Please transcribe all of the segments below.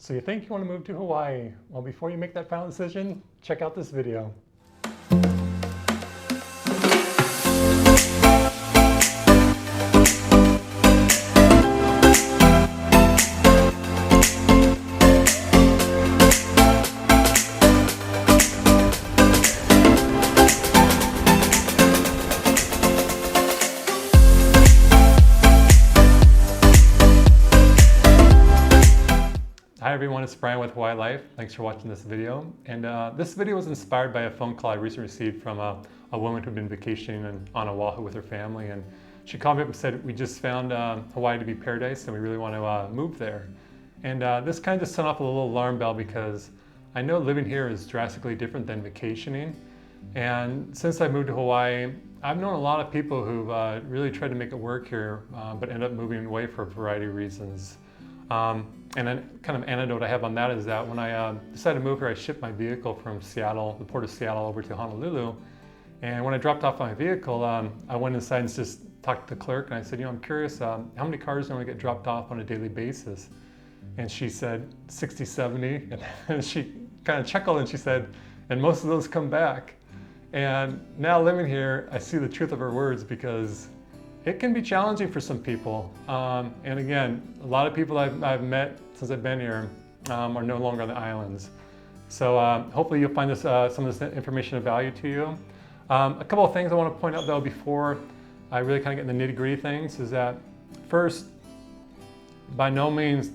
So you think you want to move to Hawaii? Well, before you make that final decision, check out this video. Hi everyone, it's Brian with Hawai'i Life. Thanks for watching this video. And this video was inspired by a phone call I recently received from a woman who'd been vacationing on Oahu with her family. And she called me up and said, we just found Hawaii to be paradise and we really want to move there. And this kind of just set off a little alarm bell because I know living here is drastically different than vacationing. And since I moved to Hawaii, I've known a lot of people who've really tried to make it work here, but end up moving away for a variety of reasons. And then kind of anecdote I have on that is that when I decided to move here, I shipped my vehicle from Seattle, the port of Seattle, over to Honolulu. And when I dropped off my vehicle, I went inside and just talked to the clerk and I said, I'm curious, how many cars normally get dropped off on a daily basis? And she said 60, 70, and she kind of chuckled and she said, and most of those come back. And now living here, I see the truth of her words because it can be challenging for some people. And again, a lot of people I've met since I've been here are no longer on the islands. So hopefully you'll find this, some of this information of value to you. A couple of things I want to point out though before I really kind of get in the nitty-gritty things is that first, by no means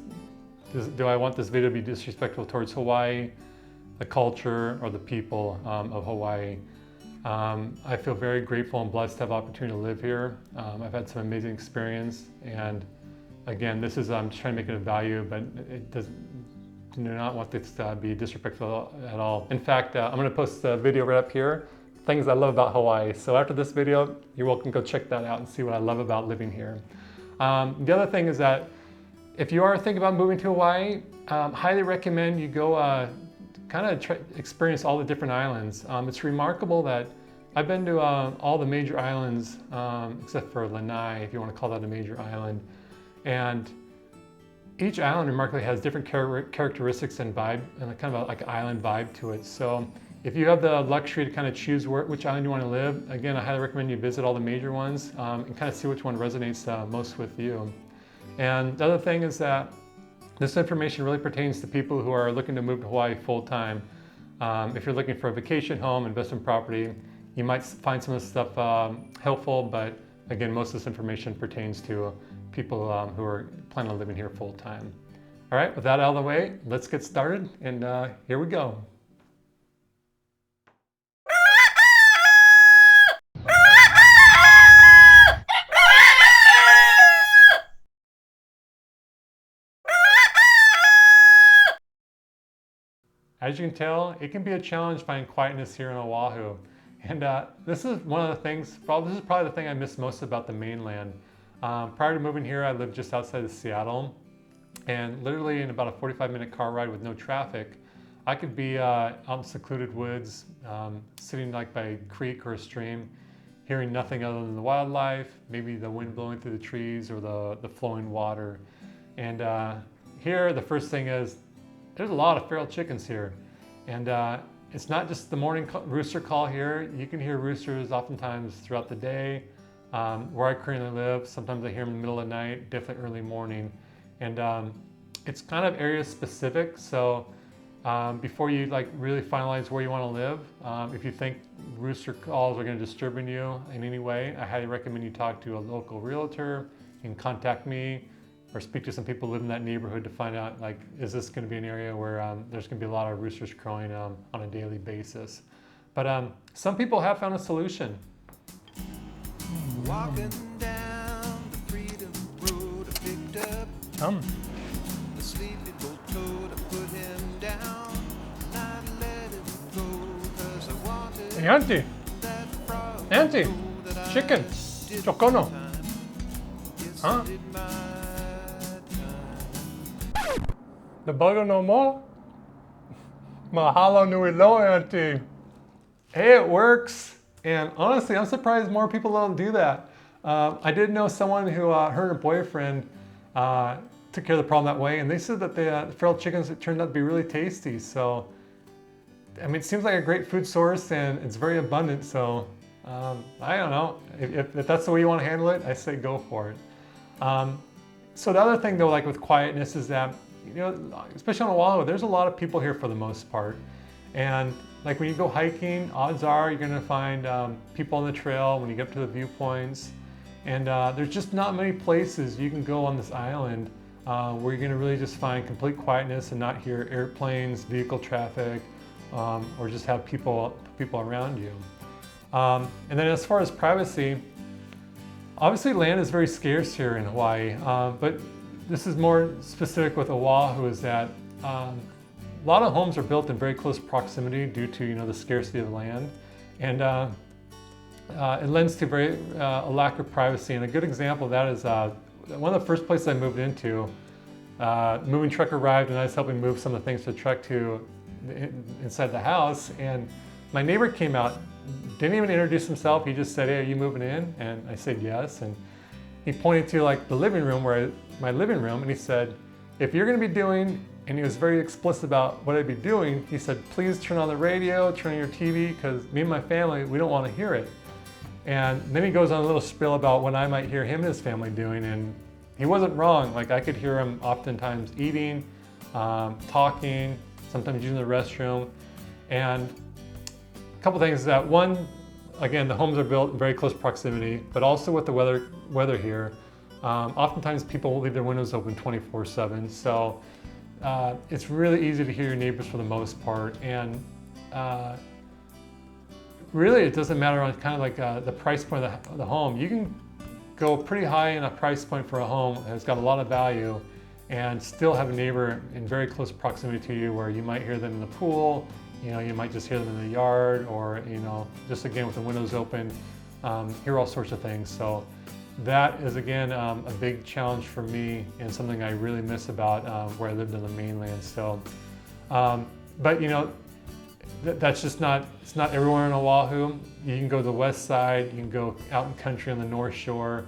do I want this video to be disrespectful towards Hawaii, the culture, or the people of Hawaii. I feel very grateful and blessed to have the opportunity to live here. I've had some amazing experience, and again, this is I'm just trying to make it a value, but it doesn't. Do not want this to be disrespectful at all. In fact, I'm going to post a video right up here, things I love about Hawaii. So after this video, you're welcome to go check that out and see what I love about living here. The other thing is that if you are thinking about moving to Hawaii, highly recommend you go kind of experience all the different islands. It's remarkable that I've been to all the major islands except for Lanai, if you want to call that a major island. And each island remarkably has different characteristics and vibe, and kind of like an island vibe to it. So if you have the luxury to kind of choose which island you want to live, again, I highly recommend you visit all the major ones and kind of see which one resonates most with you. And the other thing is that this information really pertains to people who are looking to move to Hawaii full-time. If you're looking for a vacation home, investment property, you might find some of this stuff helpful, but again, most of this information pertains to people who are planning on living here full-time. All right, with that out of the way, let's get started, and here we go. As you can tell, it can be a challenge finding quietness here in Oahu. And this is one of the things, this is probably the thing I miss most about the mainland. Prior to moving here, I lived just outside of Seattle. And literally in about a 45-minute car ride with no traffic, I could be out in secluded woods, sitting like by a creek or a stream, hearing nothing other than the wildlife, maybe the wind blowing through the trees or the flowing water. And here, the first thing is, there's a lot of feral chickens here. And it's not just the morning rooster call here. You can hear roosters oftentimes throughout the day. Where I currently live, sometimes I hear them in the middle of the night, definitely early morning. And it's kind of area specific. So before you really finalize where you want to live, if you think rooster calls are going to disturb you in any way, I highly recommend you talk to a local realtor. You can contact me or speak to some people who live in that neighborhood to find out, is this going to be an area where there's going to be a lot of roosters crowing on a daily basis. But some people have found a solution. Walking down the Freedom Road, I picked up the sleepy old toad. I put him down, not let him go, 'cause I wanted. Hey, Auntie! Auntie! Chicken! Chocono! Huh? The bugger no more? Mahalo nui loa, Auntie. Hey, it works. And honestly, I'm surprised more people don't do that. I did know someone who, her and her boyfriend took care of the problem that way, and they said that the feral chickens, it turned out to be really tasty. So, I mean, it seems like a great food source, and it's very abundant. So, I don't know, if that's the way you want to handle it, I say go for it. So the other thing though, like with Quietness, is that, you know, especially on Oahu, there's a lot of people here for the most part. And like when you go hiking, odds are you're gonna find people on the trail when you get up to the viewpoints. And there's just not many places you can go on this island where you're gonna really just find complete quietness and not hear airplanes, vehicle traffic, or just have people around you. And then as far as privacy, obviously land is very scarce here in Hawaii, but this is more specific with Oahu, is that a lot of homes are built in very close proximity due to, you know, the scarcity of the land. And it lends to a lack of privacy. And a good example of that is one of the first places I moved into, moving truck arrived and I was helping move some of the things to the truck to inside the house. And my neighbor came out, didn't even introduce himself. He just said, "Hey, are you moving in?" And I said, "Yes." And he pointed to like the living room, my living room, and he said, "If you're gonna be doing," and he was very explicit about what I'd be doing, he said, "Please turn on the radio, turn on your TV, because me and my family, we don't want to hear it." And then he goes on a little spiel about what I might hear him and his family doing, and he wasn't wrong. Like I could hear him oftentimes eating, talking, sometimes using the restroom. And a couple things is that, one, again, the homes are built in very close proximity, but also with the weather here, oftentimes people will leave their windows open 24/7. So it's really easy to hear your neighbors for the most part. And really, it doesn't matter on kind of like the price point of the home. You can go pretty high in a price point for a home that's got a lot of value and still have a neighbor in very close proximity to you, where you might hear them in the pool, you know, you might just hear them in the yard, or, you know, just again with the windows open, hear all sorts of things. So that is again a big challenge for me and something I really miss about where I lived on the mainland. So, but you know, that's just not, it's not everywhere in Oahu. You can go to the west side, you can go out in country on the north shore.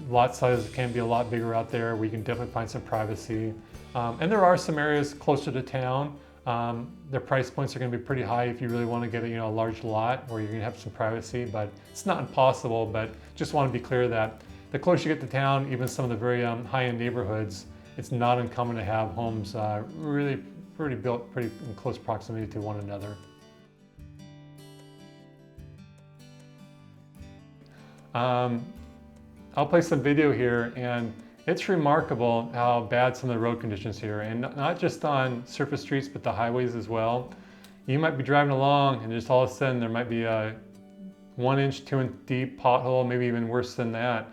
Lot sizes can be a lot bigger out there, where you can definitely find some privacy. And there are some areas closer to town. Their price points are going to be pretty high if you really want to get a, you know, a large lot where you're going to have some privacy, but it's not impossible. But just want to be clear that the closer you get to town, even some of the very high-end neighborhoods, it's not uncommon to have homes really built pretty in close proximity to one another. I'll play some video here, and it's remarkable how bad some of the road conditions here, and not just on surface streets, but the highways as well. You might be driving along and just all of a sudden there might be a 1 inch, 2 inch deep pothole, maybe even worse than that,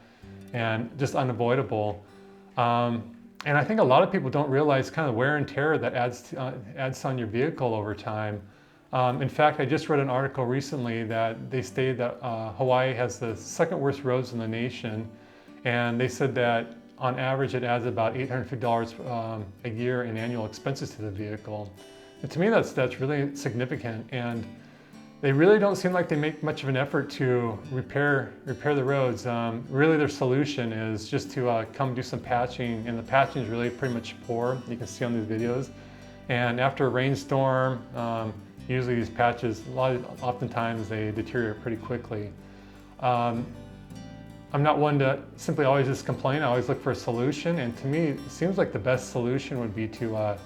and just unavoidable. And I think a lot of people don't realize kind of wear and tear that adds on your vehicle over time. In fact, I just read an article recently that they stated that Hawaii has the second worst roads in the nation, and they said that on average it adds about $850 a year in annual expenses to the vehicle. And to me that's really significant, and they really don't seem like they make much of an effort to repair the roads. Really their solution is just to come do some patching, and the patching is really pretty much poor. You can see on these videos. And after a rainstorm, usually these patches, oftentimes they deteriorate pretty quickly. I'm not one to simply always just complain. I always look for a solution, and to me it seems like the best solution would be to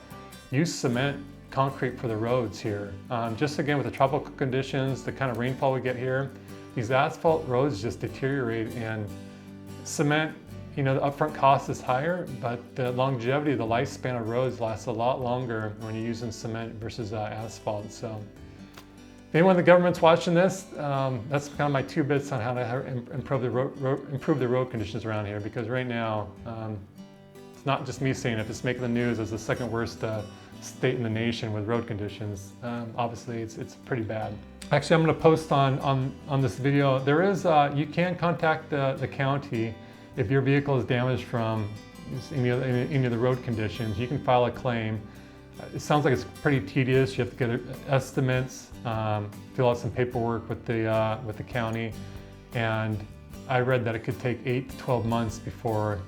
use cement concrete for the roads here. Just again with the tropical conditions, the kind of rainfall we get here, these asphalt roads just deteriorate, and cement, you know, the upfront cost is higher, but the longevity, the lifespan of roads lasts a lot longer when you're using cement versus asphalt. So if anyone in the government's watching this, that's kind of my 2 bits on how to improve the road conditions around here, because right now, it's not just me saying it, it's making the news as the second worst state in the nation with road conditions. Obviously it's pretty bad. Actually, I'm going to post on this video, there is, you can contact the county if your vehicle is damaged from any of the road conditions. You can file a claim. It sounds like it's pretty tedious. You have to get estimates, fill out some paperwork with the county, and I read that it could take 8 to 12 months before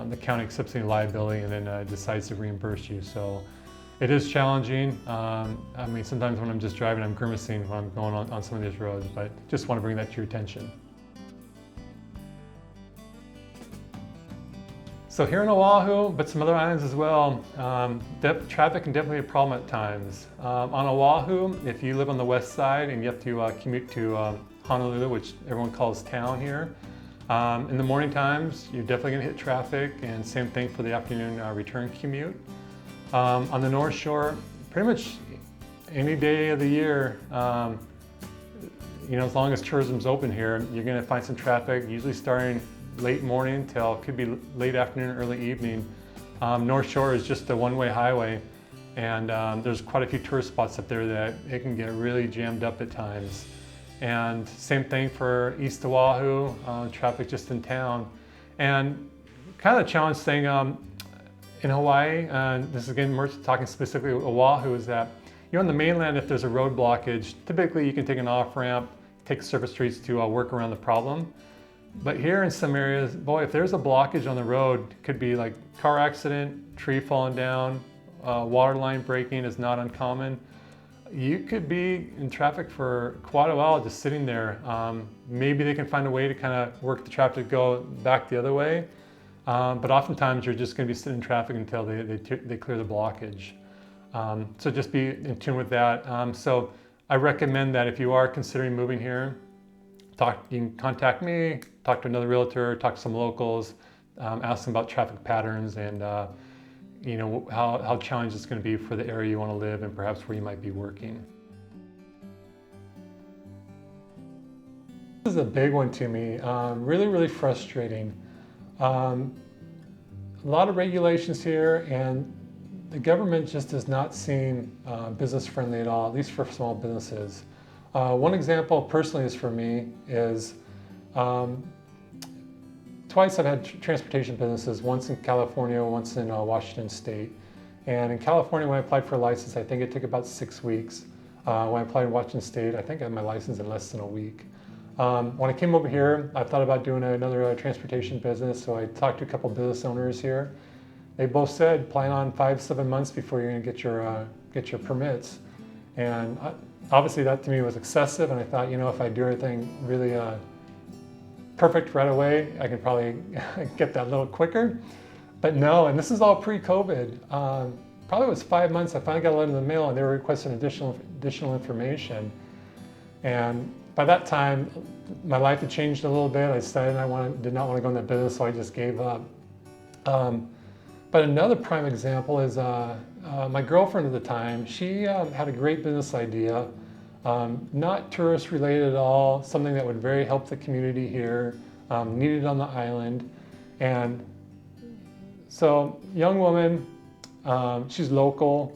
the county accepts any liability and then decides to reimburse you. So it is challenging. I mean, sometimes when I'm just driving, I'm grimacing when I'm going on some of these roads, but just want to bring that to your attention. So here in Oahu, but some other islands as well, traffic can definitely be a problem at times. On Oahu, if you live on the west side and you have to commute to Honolulu, which everyone calls town here, in the morning times, you're definitely going to hit traffic, and same thing for the afternoon return commute. On the North Shore, pretty much any day of the year, you know, as long as tourism's open here, you're going to find some traffic, usually starting late morning till it could be late afternoon, early evening. North Shore is just a one-way highway, and there's quite a few tourist spots up there that it can get really jammed up at times. And same thing for East Oahu, traffic just in town. And kind of the challenge thing in Hawaii, and this is again we're talking specifically Oahu, is that you're on the mainland. If there's a road blockage, typically you can take an off-ramp, take surface streets to work around the problem. But here in some areas, boy, if there's a blockage on the road, it could be like car accident, tree falling down, water line breaking is not uncommon. You could be in traffic for quite a while just sitting there. Maybe they can find a way to kind of work the traffic to go back the other way. But oftentimes you're just going to be sitting in traffic until they clear the blockage. So just be in tune with that. So I recommend that if you are considering moving here, you can contact me, talk to another realtor, talk to some locals, ask them about traffic patterns and you know, how challenging it's going to be for the area you want to live and perhaps where you might be working. This is a big one to me, really, really frustrating. A lot of regulations here, and the government just does not seem business friendly at all, at least for small businesses. One example personally is for me is twice I've had transportation businesses, once in California, once in Washington State. And in California, when I applied for a license, I think it took about 6 weeks. When I applied in Washington State, I think I had my license in less than a week. When I came over here, I thought about doing another transportation business, so I talked to a couple business owners here. They both said, plan on 5-7 months before you're gonna get your permits. And obviously that to me was excessive, and I thought, you know, if I do everything really perfect right away, I can probably get that a little quicker. But no, and this is all pre-COVID. Probably was 5 months, I finally got a letter in the mail and they were requesting additional information. And by that time, my life had changed a little bit. I decided did not want to go in that business, so I just gave up. But another prime example is my girlfriend at the time. She had a great business idea, not tourist related at all, something that would very help the community here, needed on the island. And so, young woman, she's local,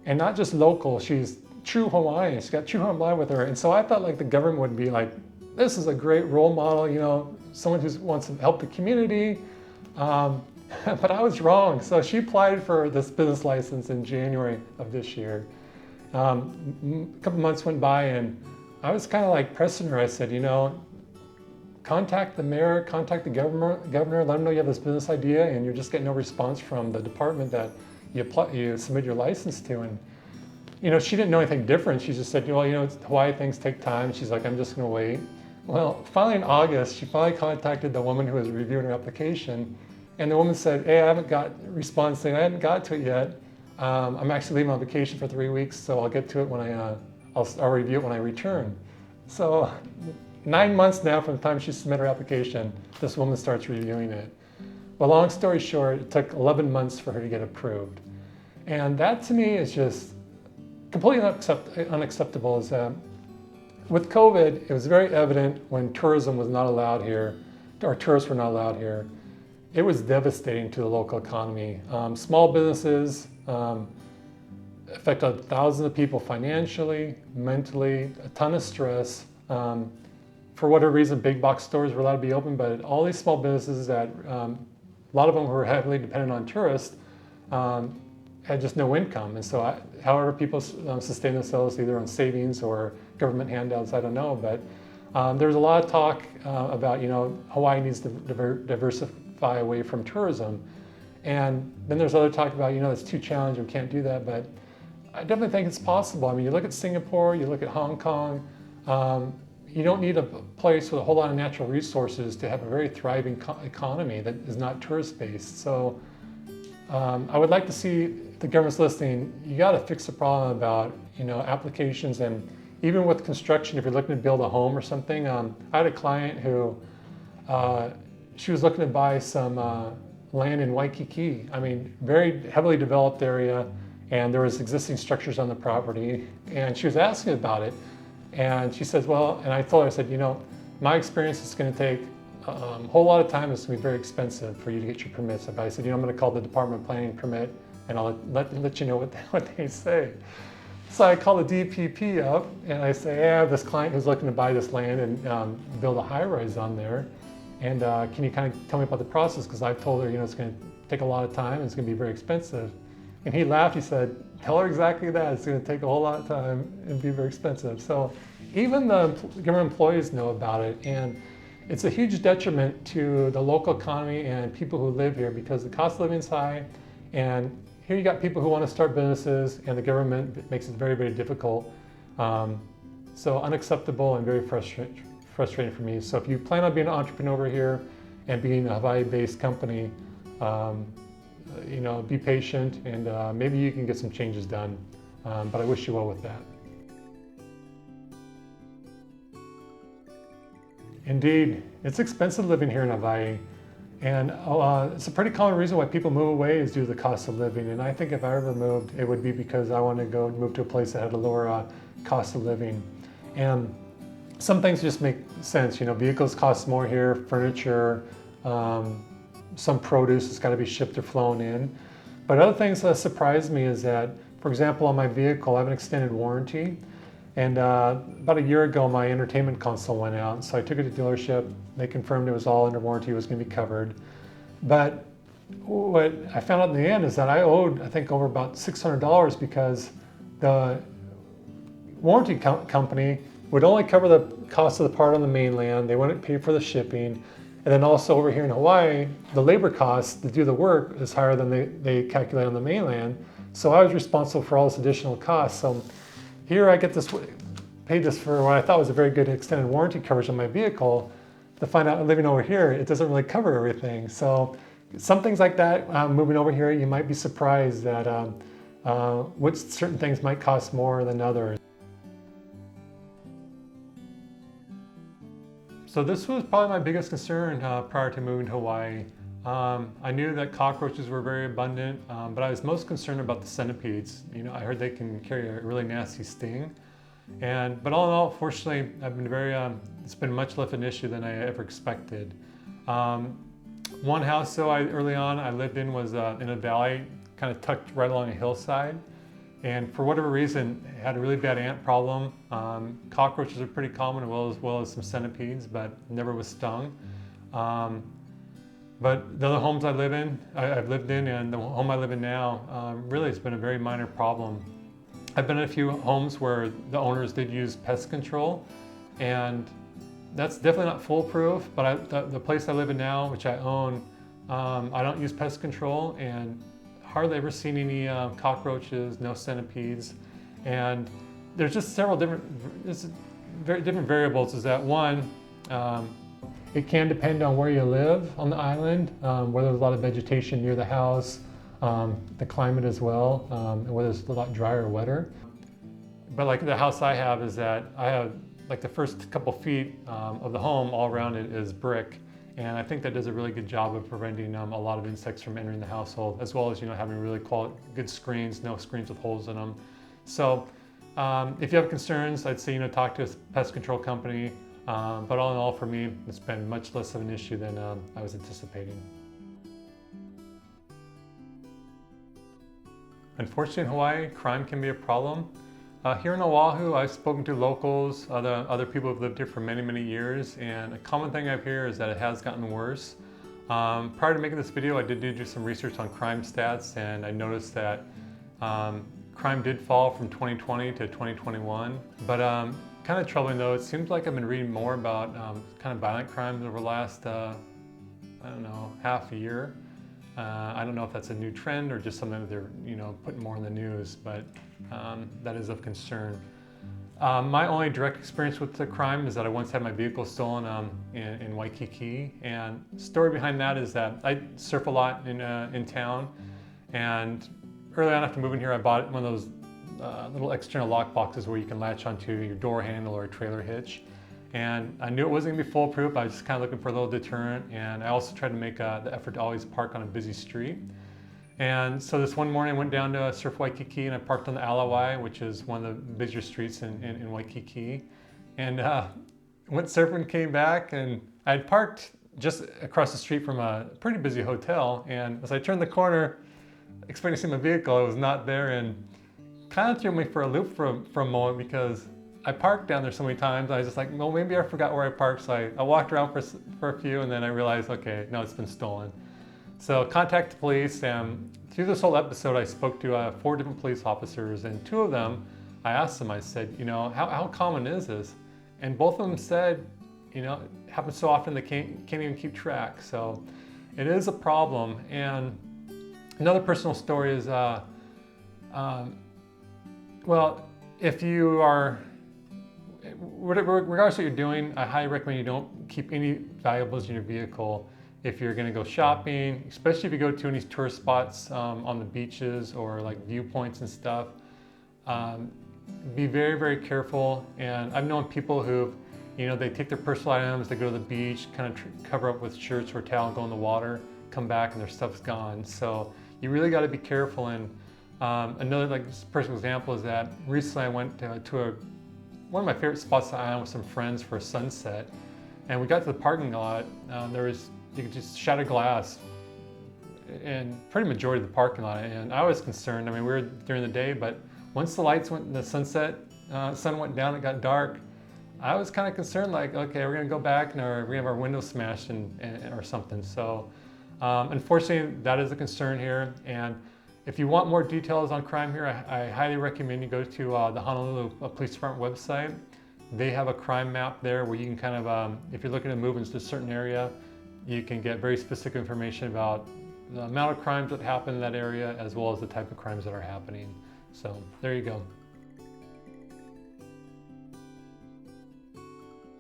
and not just local, she's true Hawaiian. She's got true Hawaiian with her. And so I thought like the government would be like, this is a great role model, you know, someone who wants to help the community. But I was wrong. So she applied for this business license in January of this year. A couple months went by and I was kind of like pressing her. I said, you know, contact the mayor, contact the governor, let them know you have this business idea and you're just getting no response from the department that you submit your license to. And you know, she didn't know anything different. She just said, well, you know, Hawaii things take time. She's like, I'm just gonna wait. Well, finally in August, she finally contacted the woman who was reviewing her application. And the woman said, hey, I haven't got a response saying I haven't got to it yet. I'm actually leaving on vacation for 3 weeks, so I'll get to it when I'll review it when I return. So 9 months now from the time she submitted her application, this woman starts reviewing it. Well, long story short, it took 11 months for her to get approved. And that to me is just completely unacceptable. Is that with COVID, it was very evident when tourism was not allowed here, or tourists were not allowed here. It was devastating to the local economy. Small businesses affected thousands of people financially, mentally, a ton of stress. For whatever reason, big box stores were allowed to be open, but all these small businesses that, a lot of them were heavily dependent on tourists, had just no income. And so however people sustain themselves either on savings or government handouts, I don't know. But there was a lot of talk about, you know, Hawaii needs to diversify diversify away from tourism. And then there's other talk about, it's too challenging, we can't do that, but I definitely think it's possible. I mean, you look at Singapore, you look at Hong Kong, you don't need a place with a whole lot of natural resources to have a very thriving economy that is not tourist-based. So I would like to see, if the government's listening, you got to fix the problem about, applications, and even with construction, if you're looking to build a home or something. I had a client who, she was looking to buy some land in Waikiki. I mean, very heavily developed area, and there was existing structures on the property, and she was asking about it. And she says, well, and I told her, I said, my experience is going to take a whole lot of time. It's going to be very expensive for you to get your permits. But I said, I'm going to call the Department of Planning permit, and I'll let you know what they say. So I call the DPP up, and I say, I have this client who's looking to buy this land and build a high-rise on there. And can you kind of tell me about the process? Because I've told her, it's going to take a lot of time, and it's going to be very expensive. And he laughed. He said, tell her exactly that. It's going to take a whole lot of time and be very expensive. So even the government employees know about it. And it's a huge detriment to the local economy and people who live here, because the cost of living is high. And here you got people who want to start businesses, and the government makes it very, very difficult. So unacceptable and very frustrating for me. So if you plan on being an entrepreneur here and being a Hawaii-based company, be patient, and maybe you can get some changes done. But I wish you well with that. Indeed, it's expensive living here in Hawaii. And it's a pretty common reason why people move away is due to the cost of living. And I think if I ever moved, it would be because I want to move to a place that had a lower cost of living. And some things just make sense. Vehicles cost more here, furniture, some produce has got to be shipped or flown in. But other things that surprised me is that, for example, on my vehicle, I have an extended warranty. And about a year ago, my entertainment console went out. So I took it to the dealership. They confirmed it was all under warranty, it was going to be covered. But what I found out in the end is that I owed, I think, over about $600 because the warranty company would only cover the cost of the part on the mainland. They wouldn't pay for the shipping. And then also over here in Hawaii, the labor costs to do the work is higher than they calculate on the mainland. So I was responsible for all this additional costs. So here I get paid this for what I thought was a very good extended warranty coverage on my vehicle. To find out living over here, it doesn't really cover everything. So some things like that, moving over here, you might be surprised that what certain things might cost more than others. So this was probably my biggest concern prior to moving to Hawaii. I knew that cockroaches were very abundant, but I was most concerned about the centipedes. I heard they can carry a really nasty sting. But all in all, fortunately, it's been much less an issue than I ever expected. One house, though, early on I lived in was in a valley, kind of tucked right along a hillside. And for whatever reason, it had a really bad ant problem. Cockroaches are pretty common, as well as some centipedes, but never was stung. But the other homes I've lived in, and the home I live in now, really it's been a very minor problem. I've been in a few homes where the owners did use pest control, and that's definitely not foolproof, but the place I live in now, which I own, I don't use pest control, and hardly ever seen any cockroaches, no centipedes. And there's just several different variables. Is that one, it can depend on where you live on the island, whether there's a lot of vegetation near the house, the climate as well, and whether it's a lot drier or wetter. But like the house I have is that I have like the first couple feet of the home, all around it is brick. And I think that does a really good job of preventing a lot of insects from entering the household, as well as having really good screens, no screens with holes in them. So if you have concerns, I'd say talk to a pest control company. But all in all, for me, it's been much less of an issue than I was anticipating. Unfortunately, in Hawaii, crime can be a problem. Here in Oahu, I've spoken to locals, other people who've lived here for many, many years, and a common thing I've heard is that it has gotten worse. Prior to making this video, I did do some research on crime stats, and I noticed that crime did fall from 2020 to 2021. But kind of troubling though, it seems like I've been reading more about kind of violent crimes over the last I don't know, half a year. I don't know if that's a new trend or just something that they're, putting more in the news, but that is of concern. My only direct experience with the crime is that I once had my vehicle stolen in Waikiki, and the story behind that is that I surf a lot in town, and early on after moving here, I bought one of those little external lock boxes where you can latch onto your door handle or a trailer hitch. And I knew it wasn't gonna be foolproof. I was just kind of looking for a little deterrent, and I also tried to make the effort to always park on a busy street. And so this one morning I went down to Surf Waikiki and I parked on the Alawai, which is one of the busier streets in Waikiki. And went surfing, came back, and I had parked just across the street from a pretty busy hotel. And as I turned the corner, expecting to see my vehicle, it was not there, and kind of threw me for a loop for a moment, because I parked down there so many times. I was just like, well, maybe I forgot where I parked. So I walked around for a few, and then I realized, okay, no, it's been stolen. So contact the police, and through this whole episode, I spoke to 4 different police officers, and 2 of them, I asked them, I said, how common is this? And both of them said, it happens so often they can't even keep track. So it is a problem. And another personal story is, well, if you are, regardless of what you're doing, I highly recommend you don't keep any valuables in your vehicle if you're gonna go shopping, especially if you go to any tourist spots on the beaches or like viewpoints and stuff. Be very, very careful. And I've known people who, they take their personal items, they go to the beach, kind of cover up with shirts or towel, go in the water, come back and their stuff's gone. So you really gotta be careful. And another personal example is that recently I went to one of my favorite spots on the island with some friends for a sunset, and we got to the parking lot. You could just shatter glass in pretty majority of the parking lot, and I was concerned. I mean, we were during the day, but once the lights went, the sun went down, it got dark. I was kind of concerned, like, okay, we're gonna go back and we're gonna have our windows smashed or something. So, unfortunately, that is a concern here. And if you want more details on crime here, I highly recommend you go to the Honolulu Police Department website. They have a crime map there where you can kind of, if you're looking to move into a certain area, you can get very specific information about the amount of crimes that happen in that area, as well as the type of crimes that are happening. So there you go.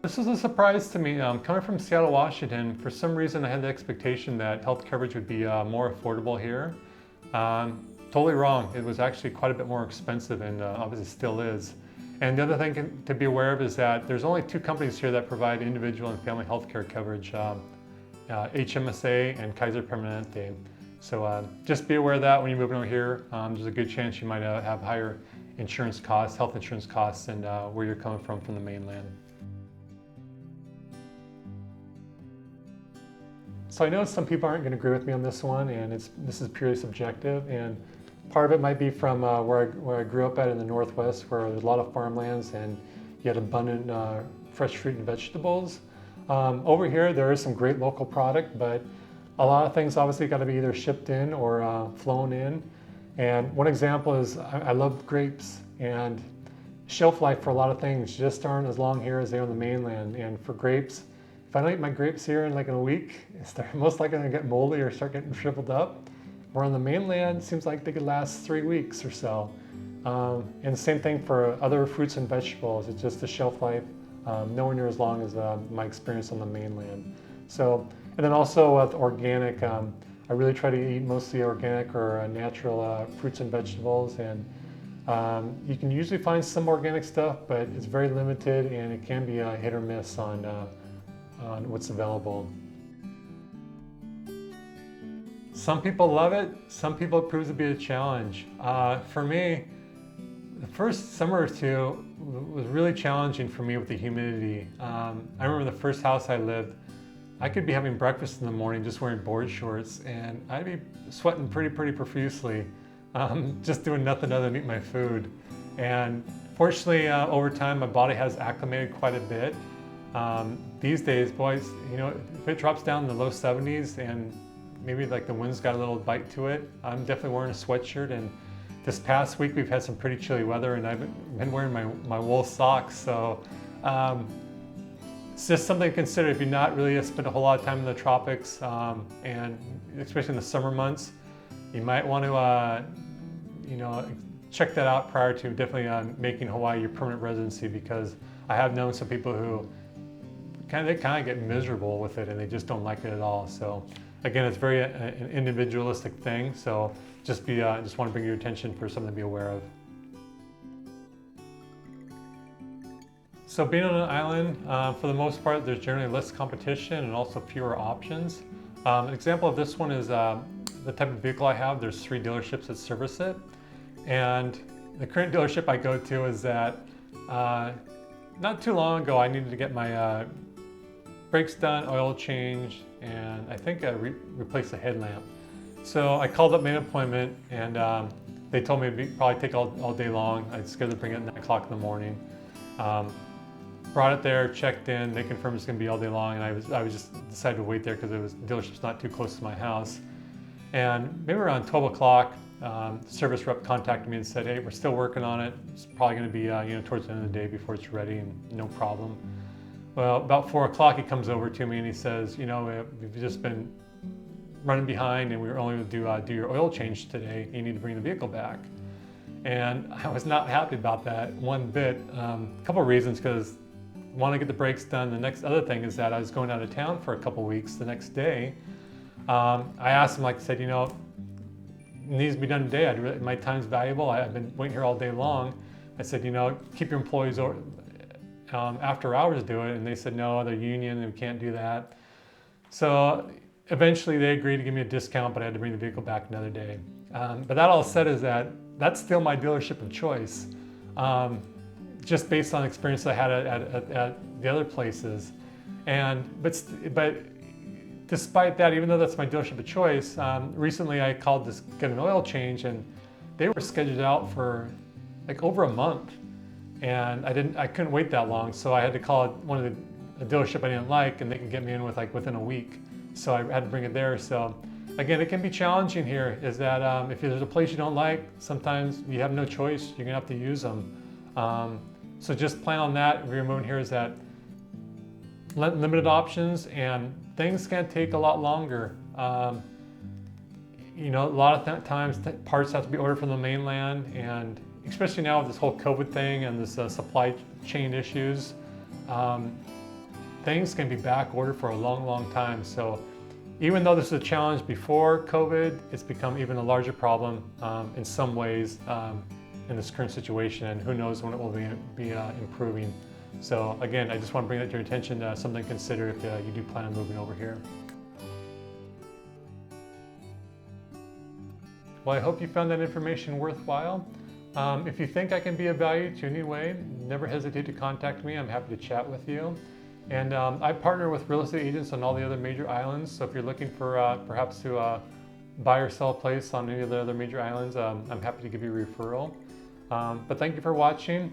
This was a surprise to me. Coming from Seattle, Washington, for some reason I had the expectation that health coverage would be more affordable here. Totally wrong. It was actually quite a bit more expensive, and obviously still is. And the other thing to be aware of is that there's only 2 companies here that provide individual and family health care coverage, HMSA and Kaiser Permanente. So just be aware of that when you're moving over here. There's a good chance you might have higher insurance costs, health insurance costs, than where you're coming from the mainland. So I know some people aren't going to agree with me on this one, and this is purely subjective. And part of it might be from where I grew up at in the Northwest, where there's a lot of farmlands and you had abundant fresh fruit and vegetables. Over here, there is some great local product, but a lot of things obviously got to be either shipped in or flown in. And one example is I love grapes, and shelf life for a lot of things just aren't as long here as they are on the mainland. And for grapes, if I don't eat my grapes here in like a week, they're most likely going to get moldy or start getting shriveled up. Where on the mainland, it seems like they could last 3 weeks or so. And the same thing for other fruits and vegetables. It's just the shelf life nowhere near as long as my experience on the mainland. So, and then also with organic, I really try to eat mostly organic or natural fruits and vegetables. And you can usually find some organic stuff, but it's very limited, and it can be hit or miss on what's available. Some people love it, some people it proves to be a challenge. For me, the first summer or 2 was really challenging for me with the humidity. I remember the first house I lived, I could be having breakfast in the morning just wearing board shorts, and I'd be sweating pretty profusely, just doing nothing other than eat my food. And fortunately, over time, my body has acclimated quite a bit. These days, boys, if it drops down in the low 70s and maybe like the wind's got a little bite to it, I'm definitely wearing a sweatshirt. And this past week we've had some pretty chilly weather, and I've been wearing my wool socks. So it's just something to consider if you're not really spent a whole lot of time in the tropics, and especially in the summer months. You might want to, check that out prior to definitely making Hawaii your permanent residency, because I have known some people who kind of get miserable with it and they just don't like it at all. So again, it's very an individualistic thing. So just want to bring your attention for something to be aware of. So being on an island, for the most part, there's generally less competition and also fewer options. An example of this one is the type of vehicle I have. There's 3 dealerships that service it. And the current dealership I go to is that not too long ago, I needed to get my brakes done, oil change, and I think I replaced the headlamp. So I called up, made an appointment, and they told me it'd probably take all day long. I'd scheduled to bring it at 9 o'clock in the morning. Brought it there, checked in, they confirmed it's gonna be all day long, and I was just decided to wait there because the dealership's not too close to my house. And maybe around 12 o'clock, the service rep contacted me and said, hey, we're still working on it. It's probably going to be towards the end of the day before it's ready, and no problem. Well, about 4 o'clock, he comes over to me and he says, we've just been running behind and we were only going to do your oil change today. You need to bring the vehicle back. And I was not happy about that one bit. A couple of reasons, because I want to get the brakes done. The next other thing is that I was going out of town for a couple of weeks the next day. I asked him, like I said, it needs to be done today. My time's valuable. I've been waiting here all day long. I said, keep your employees after hours do it. And they said, no, they're union and we can't do that. So eventually they agreed to give me a discount, but I had to bring the vehicle back another day. But that all said is that's still my dealership of choice. Just based on experience I had at the other places. But despite that, even though that's my dealership of choice, recently I called to get an oil change, and they were scheduled out for like over a month, and I couldn't wait that long, so I had to call one of the dealership I didn't like, and they could get me in within a week. So I had to bring it there. So again, it can be challenging here. Is that if there's a place you don't like, sometimes you have no choice. You're gonna have to use them. So just plan on that. If you're moving here, is that limited options, and things can take a lot longer. A lot of times parts have to be ordered from the mainland, and especially now with this whole COVID thing and this supply chain issues, things can be back ordered for a long, long time. So even though this is a challenge before COVID, it's become even a larger problem in some ways in this current situation, and who knows when it will be improving. So again, I just want to bring that to your attention, something to consider if you do plan on moving over here. Well, I hope you found that information worthwhile. If you think I can be of value to you in any way, never hesitate to contact me. I'm happy to chat with you. And I partner with real estate agents on all the other major islands. So if you're looking for perhaps to buy or sell a place on any of the other major islands, I'm happy to give you a referral. But thank you for watching.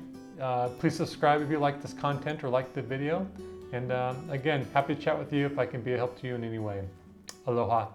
Please subscribe if you like this content or like the video. And again, happy to chat with you if I can be a help to you in any way. Aloha.